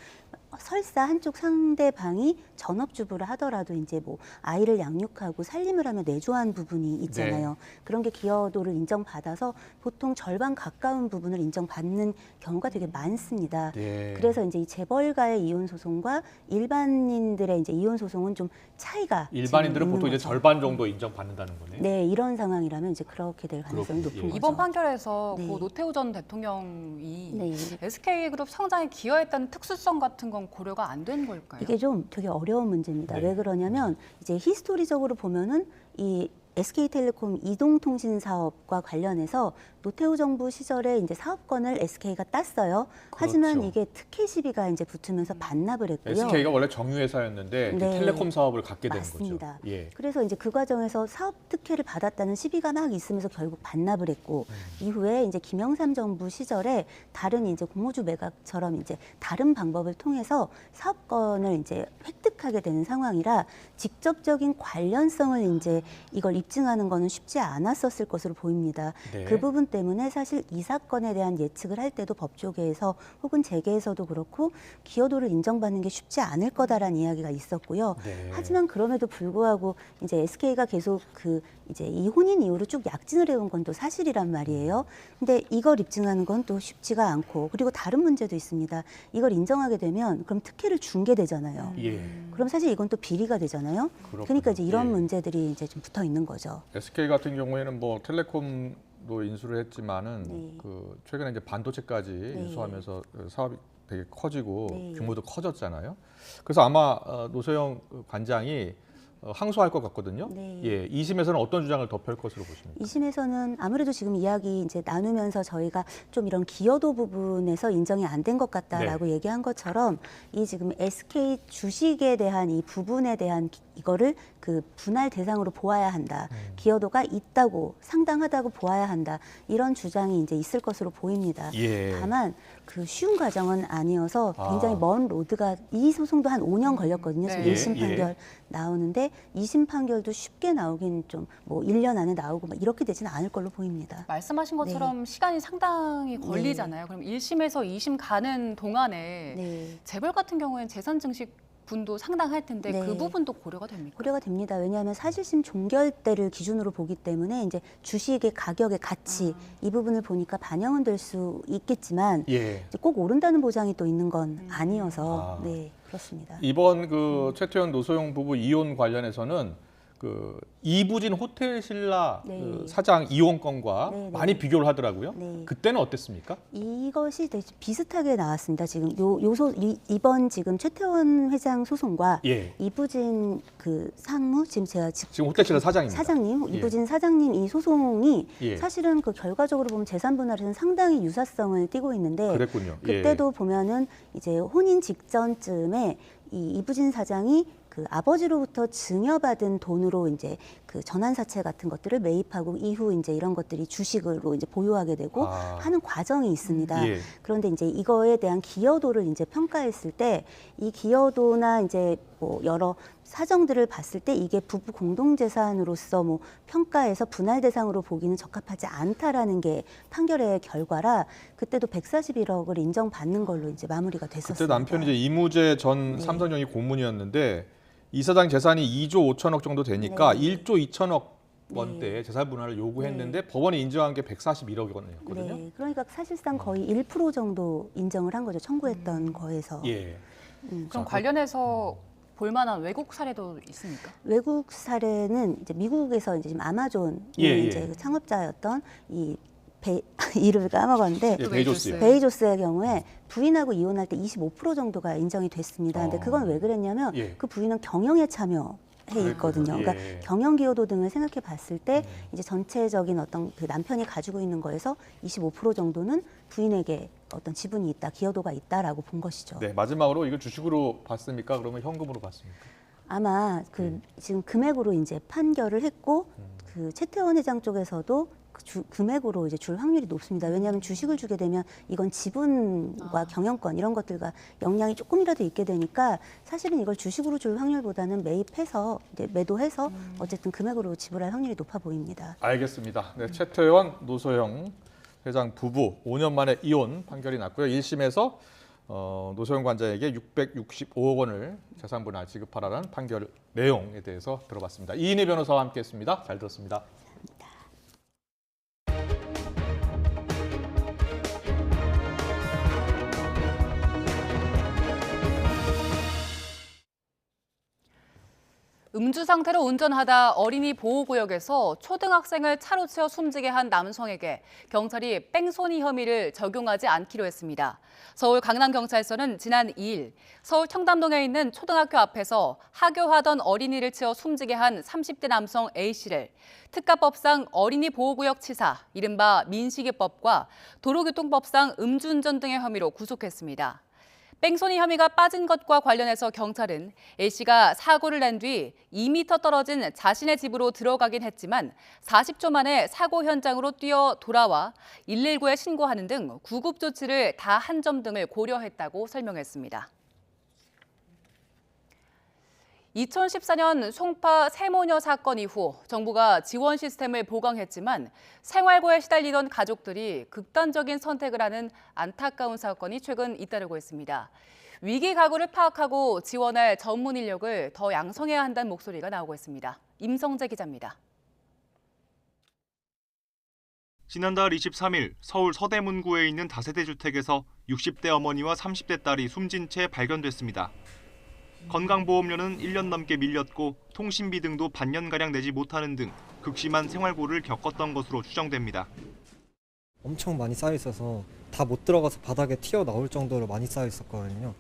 설사 한쪽 상대방이 전업주부를 하더라도 이제 뭐 아이를 양육하고 살림을 하며 내조한 부분이 있잖아요. 네. 그런 게 기여도를 인정받아서 보통 절반 가까운 부분을 인정받는 경우가 되게 많습니다. 네. 그래서 이제 이 재벌가의 이혼 소송과 일반인들의 이제 이혼 소송은 좀 차이가 일반인들은 지금 보통 있는 이제 거죠. 절반 정도 인정받는다는 거네요. 네, 이런 상황이라면 이제 그렇게 될 가능성이 그렇군요. 높은 거죠. 이번 판결에서 네. 고 노태우 전 대통령이 네. SK그룹 성장에 기여했다는 특수성 같은 건 고려가 안 된 걸까요? 이게 좀 되게 어려운 문제입니다. 네. 왜 그러냐면 이제 히스토리적으로 보면은 이 SK텔레콤 이동통신 사업과 관련해서 노태우 정부 시절에 이제 사업권을 SK가 땄어요. 하지만 그렇죠. 이게 특혜 시비가 이제 붙으면서 반납을 했고요. SK가 원래 정유회사였는데 네. 텔레콤 사업을 갖게 된 맞습니다. 거죠. 예. 그래서 이제 그 과정에서 사업 특혜를 받았다는 시비가 막 있으면서 결국 반납을 했고 이후에 이제 김영삼 정부 시절에 다른 이제 공모주 매각처럼 이제 다른 방법을 통해서 사업권을 이제 획득하게 되는 상황이라 직접적인 관련성을 이제 이걸 입증하는 거는 쉽지 않았었을 것으로 보입니다. 네. 그 부분 때문에 사실 이 사건에 대한 예측을 할 때도 법조계에서 혹은 재계에서도 그렇고 기여도를 인정받는 게 쉽지 않을 거다라는 이야기가 있었고요. 네. 하지만 그럼에도 불구하고 이제 SK가 계속 그 이제 이 혼인 이후로 쭉 약진을 해온 건 또 사실이란 말이에요. 근데 이걸 입증하는 건 또 쉽지가 않고 그리고 다른 문제도 있습니다. 이걸 인정하게 되면 그럼 특혜를 준 게 되잖아요. 예. 그럼 사실 이건 또 비리가 되잖아요. 그렇군요. 그러니까 이제 이런 예. 문제들이 이제 좀 붙어 있는 거죠. SK 같은 경우에는 뭐 텔레콤도 인수를 했지만은 네. 그 최근에 이제 반도체까지 네. 인수하면서 사업이 되게 커지고 네. 규모도 커졌잖아요. 그래서 아마 노소영 관장이 항소할 것 같거든요. 네. 예, 2심에서는 어떤 주장을 더 펼 것으로 보십니까? 2심에서는 아무래도 지금 이야기 이제 나누면서 저희가 좀 이런 기여도 부분에서 인정이 안 된 것 같다라고 얘기한 것처럼 이 지금 SK 주식에 대한 이 부분에 대한 이거를 그 분할 대상으로 보아야 한다. 기여도가 있다고 상당하다고 보아야 한다. 이런 주장이 이제 있을 것으로 보입니다. 예. 다만 그 쉬운 과정은 아니어서 굉장히 아. 먼 로드가 이 소송도 한 5년 걸렸거든요. 지금 네. 1심 예. 판결 나오는데 2심 판결도 쉽게 나오긴 좀 뭐 1년 안에 나오고 막 이렇게 되지는 않을 걸로 보입니다. 말씀하신 것처럼 시간이 상당히 걸리잖아요. 그럼 1심에서 2심 가는 동안에 네. 재벌 같은 경우에는 재산 증식 분도 상당할 텐데 네. 그 부분도 고려가 됩니까? 고려가 됩니다. 왜냐하면 사실심 종결대를 기준으로 보기 때문에 이제 주식의 가격의 가치 이 부분을 보니까 반영은 될 수 있겠지만 예. 이제 꼭 오른다는 보장이 또 있는 건 아니어서 아. 네 그렇습니다. 이번 그 최태원 노소영 부부 이혼 관련해서는 그 이부진 호텔 신라 네. 그 사장 이혼 건과 네, 네. 많이 비교를 하더라고요. 네. 그때는 어땠습니까? 이것이 되게 비슷하게 나왔습니다. 지금 이번 지금 최태원 회장 소송과 예. 이부진 그 상무 지금 호텔 신라 사장입니다. 사장님 예. 이부진 사장님 이 소송이 예. 사실은 그 결과적으로 보면 재산 분할에는 상당히 유사성을 띠고 있는데 그랬군요. 예. 그때도 보면은 이제 혼인 직전쯤에 이 이부진 사장이 그 아버지로부터 증여받은 돈으로 이제 그 전환사채 같은 것들을 매입하고 이후 이제 이런 것들이 주식으로 이제 보유하게 되고 아. 하는 과정이 있습니다. 예. 그런데 이제 이거에 대한 기여도를 이제 평가했을 때 이 기여도나 이제 뭐 여러 사정들을 봤을 때 이게 부부 공동재산으로서 뭐 평가해서 분할 대상으로 보기는 적합하지 않다라는 게 판결의 결과라 그때도 141억을 인정받는 걸로 이제 마무리가 됐었습니다. 그때 남편이 이제 이무재 전 삼성전기 고문이었는데 이 사장 재산이 2조 5천억 정도 되니까 네. 1조 2천억 원대의 재산 분할을 요구했는데 법원이 인정한 게 141억이었거든요. 네, 그러니까 사실상 거의 1% 정도 인정을 한 거죠. 청구했던 거에서. 예. 그럼 관련해서 볼만한 외국 사례도 있습니까? 외국 사례는 이제 미국에서 이제 지금 아마존 예, 이제 예. 그 창업자였던 이 이름을 까먹었는데 예, 베이조스. 베이조스의 경우에 부인하고 이혼할 때 25% 정도가 인정이 됐습니다. 근데 그건 왜 그랬냐면 예. 그 부인은 경영에 참여해 있거든요. 예. 그러니까 경영 기여도 등을 생각해 봤을 때 이제 전체적인 어떤 그 남편이 가지고 있는 거에서 25% 정도는 부인에게 어떤 지분이 있다, 기여도가 있다라고 본 것이죠. 네, 마지막으로 이거 주식으로 봤습니까? 그러면 현금으로 봤습니까? 아마 그 지금 금액으로 이제 판결을 했고 그 최태원 회장 쪽에서도 그 금액으로 이제 줄 확률이 높습니다. 왜냐하면 주식을 주게 되면 이건 지분과 경영권 이런 것들과 영향이 조금이라도 있게 되니까 사실은 이걸 주식으로 줄 확률보다는 매입해서 이제 매도해서 어쨌든 금액으로 지불할 확률이 높아 보입니다. 알겠습니다. 네, 최태원, 노소영 회장 부부 5년 만에 이혼 판결이 났고요. 1심에서 노소영 관장에게 665억 원을 재산분할 지급하라는 판결 내용에 대해서 들어봤습니다. 이인희 변호사와 함께했습니다. 잘 들었습니다. 음주 상태로 운전하다 어린이 보호구역에서 초등학생을 차로 치어 숨지게 한 남성에게 경찰이 뺑소니 혐의를 적용하지 않기로 했습니다. 서울 강남경찰서는 지난 2일 서울 청담동에 있는 초등학교 앞에서 하교하던 어린이를 치어 숨지게 한 30대 남성 A씨를 특가법상 어린이 보호구역 치사, 이른바 민식이법과 도로교통법상 음주운전 등의 혐의로 구속했습니다. 뺑소니 혐의가 빠진 것과 관련해서 경찰은 A씨가 사고를 낸 뒤 2m 떨어진 자신의 집으로 들어가긴 했지만 40초 만에 사고 현장으로 뛰어 돌아와 119에 신고하는 등 구급 조치를 다 한 점 등을 고려했다고 설명했습니다. 2014년 송파 세모녀 사건 이후 정부가 지원 시스템을 보강했지만 생활고에 시달리던 가족들이 극단적인 선택을 하는 안타까운 사건이 최근 잇따르고 있습니다. 위기 가구를 파악하고 지원할 전문 인력을 더 양성해야 한다는 목소리가 나오고 있습니다. 임성재 기자입니다. 지난달 23일 서울 서대문구에 있는 다세대 주택에서 60대 어머니와 30대 딸이 숨진 채 발견됐습니다. 건강보험료는 1년 넘게 밀렸고 통신비 등도 반년가량 내지 못하는 등 극심한 생활고를 겪었던 것으로 추정됩니다. 엄청 많이 쌓여 있어서 다 못 들어가서 바닥에 튀어나올 정도로 많이 쌓여 있었거든요.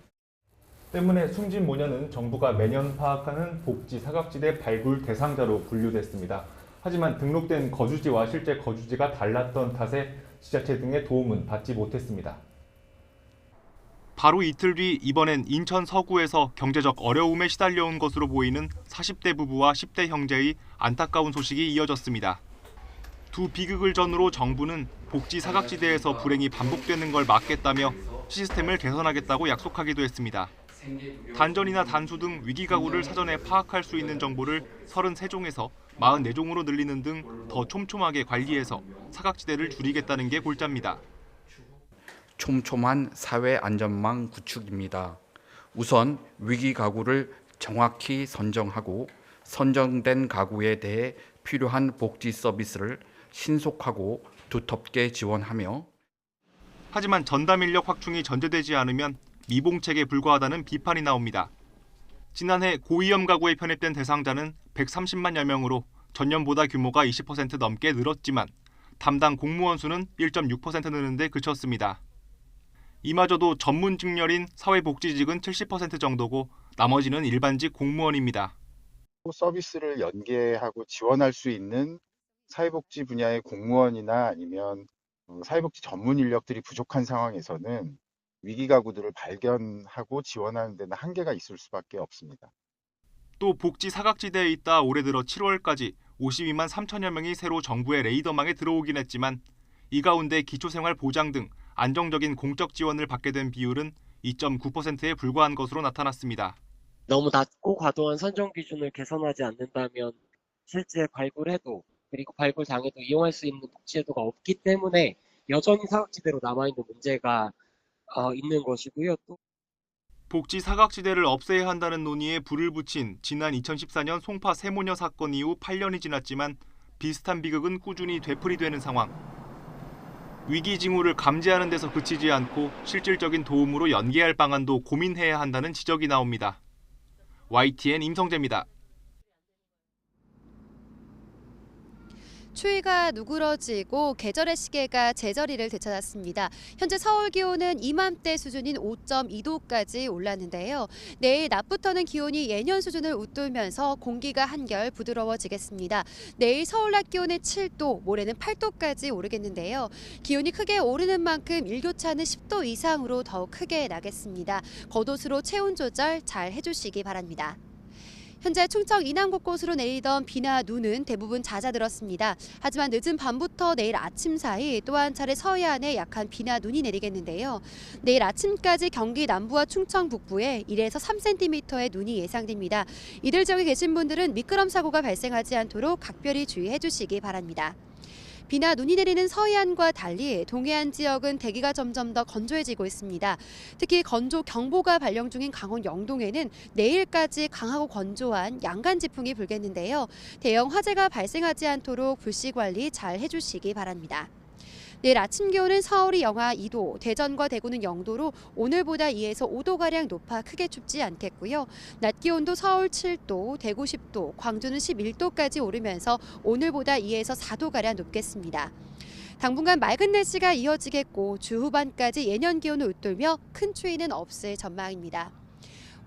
때문에 숨진 모녀는 정부가 매년 파악하는 복지 사각지대 발굴 대상자로 분류됐습니다. 하지만 등록된 거주지와 실제 거주지가 달랐던 탓에 지자체 등의 도움은 받지 못했습니다. 바로 이틀 뒤 이번엔 인천 서구에서 경제적 어려움에 시달려온 것으로 보이는 40대 부부와 10대 형제의 안타까운 소식이 이어졌습니다. 두 비극을 전후로 정부는 복지 사각지대에서 불행이 반복되는 걸 막겠다며 시스템을 개선하겠다고 약속하기도 했습니다. 단전이나 단수 등 위기 가구를 사전에 파악할 수 있는 정보를 33종에서 44종으로 늘리는 등 더 촘촘하게 관리해서 사각지대를 줄이겠다는 게 골자입니다. 촘촘한 사회 안전망 구축입니다. 우선 위기 가구를 정확히 선정하고 선정된 가구에 대해 필요한 복지 서비스를 신속하고 두텁게 지원하며 하지만 전담 인력 확충이 전제되지 않으면 미봉책에 불과하다는 비판이 나옵니다. 지난해 고위험 가구에 편입된 대상자는 130만여 명으로 전년보다 규모가 20% 넘게 늘었지만 담당 공무원 수는 1.6% 느는 데 그쳤습니다. 이마저도 전문 직렬인 사회복지직은 70% 정도고 나머지는 일반직 공무원입니다. 서비스를 연계하고 지원할 수 있는 사회복지 분야의 공무원이나 아니면 사회복지 전문 인력들이 부족한 상황에서는 위기가구들을 발견하고 지원하는 데는 한계가 있을 수밖에 없습니다. 또 복지 사각지대에 있다 올해 들어 7월까지 52만 3천여 명이 새로 정부의 레이더망에 들어오긴 했지만 이 가운데 기초생활 보장 등 안정적인 공적 지원을 받게 된 비율은 2.9%에 불과한 것으로 나타났습니다. 너무 낮고 과도한 선정 기준을 개선하지 않는다면 실제 발굴해도 그리고 발굴 당해도 이용할 수 있는 복지제도가 없기 때문에 여전히 사각지대로 남아있는 문제가 있는 것이고요. 또 복지 사각지대를 없애야 한다는 논의에 불을 붙인 지난 2014년 송파 세모녀 사건 이후 8년이 지났지만 비슷한 비극은 꾸준히 되풀이되는 상황. 위기 징후를 감지하는 데서 그치지 않고 실질적인 도움으로 연계할 방안도 고민해야 한다는 지적이 나옵니다. YTN 임성재입니다. 추위가 누그러지고 계절의 시계가 제저리를 되찾았습니다. 현재 서울 기온은 이맘때 수준인 5.2도까지 올랐는데요. 내일 낮부터는 기온이 예년 수준을 웃돌면서 공기가 한결 부드러워지겠습니다. 내일 서울 낮 기온은 7도, 모레는 8도까지 오르겠는데요. 기온이 크게 오르는 만큼 일교차는 10도 이상으로 더욱 크게 나겠습니다. 겉옷으로 체온 조절 잘 해주시기 바랍니다. 현재 충청 이남 곳곳으로 내리던 비나 눈은 대부분 잦아들었습니다. 하지만 늦은 밤부터 내일 아침 사이 또 한 차례 서해안에 약한 비나 눈이 내리겠는데요. 내일 아침까지 경기 남부와 충청 북부에 1에서 3cm의 눈이 예상됩니다. 이들 지역에 계신 분들은 미끄럼 사고가 발생하지 않도록 각별히 주의해 주시기 바랍니다. 비나 눈이 내리는 서해안과 달리 동해안 지역은 대기가 점점 더 건조해지고 있습니다. 특히 건조 경보가 발령 중인 강원 영동에는 내일까지 강하고 건조한 양간 지풍이 불겠는데요. 대형 화재가 발생하지 않도록 불씨 관리 잘 해주시기 바랍니다. 내일 아침 기온은 서울이 영하 2도, 대전과 대구는 0도로 오늘보다 2에서 5도가량 높아 크게 춥지 않겠고요. 낮 기온도 서울 7도, 대구 10도, 광주는 11도까지 오르면서 오늘보다 2에서 4도가량 높겠습니다. 당분간 맑은 날씨가 이어지겠고 주 후반까지 예년 기온을 웃돌며 큰 추위는 없을 전망입니다.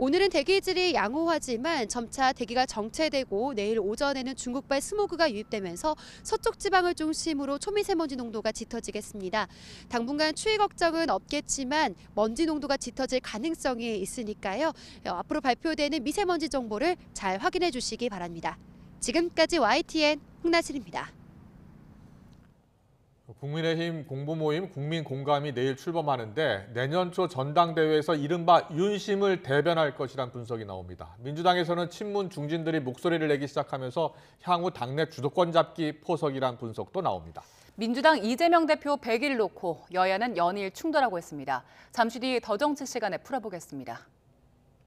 오늘은 대기질이 양호하지만 점차 대기가 정체되고 내일 오전에는 중국발 스모그가 유입되면서 서쪽 지방을 중심으로 초미세먼지 농도가 짙어지겠습니다. 당분간 추위 걱정은 없겠지만 먼지 농도가 짙어질 가능성이 있으니까요. 앞으로 발표되는 미세먼지 정보를 잘 확인해 주시기 바랍니다. 지금까지 YTN 홍나슬입니다. 국민의힘 공보 모임 국민공감이 내일 출범하는데 내년 초 전당대회에서 이른바 윤심을 대변할 것이란 분석이 나옵니다. 민주당에서는 친문 중진들이 목소리를 내기 시작하면서 향후 당내 주도권 잡기 포석이란 분석도 나옵니다. 민주당 이재명 대표 100일 놓고 여야는 연일 충돌하고 있습니다. 잠시 뒤 더 정치 시간에 풀어보겠습니다.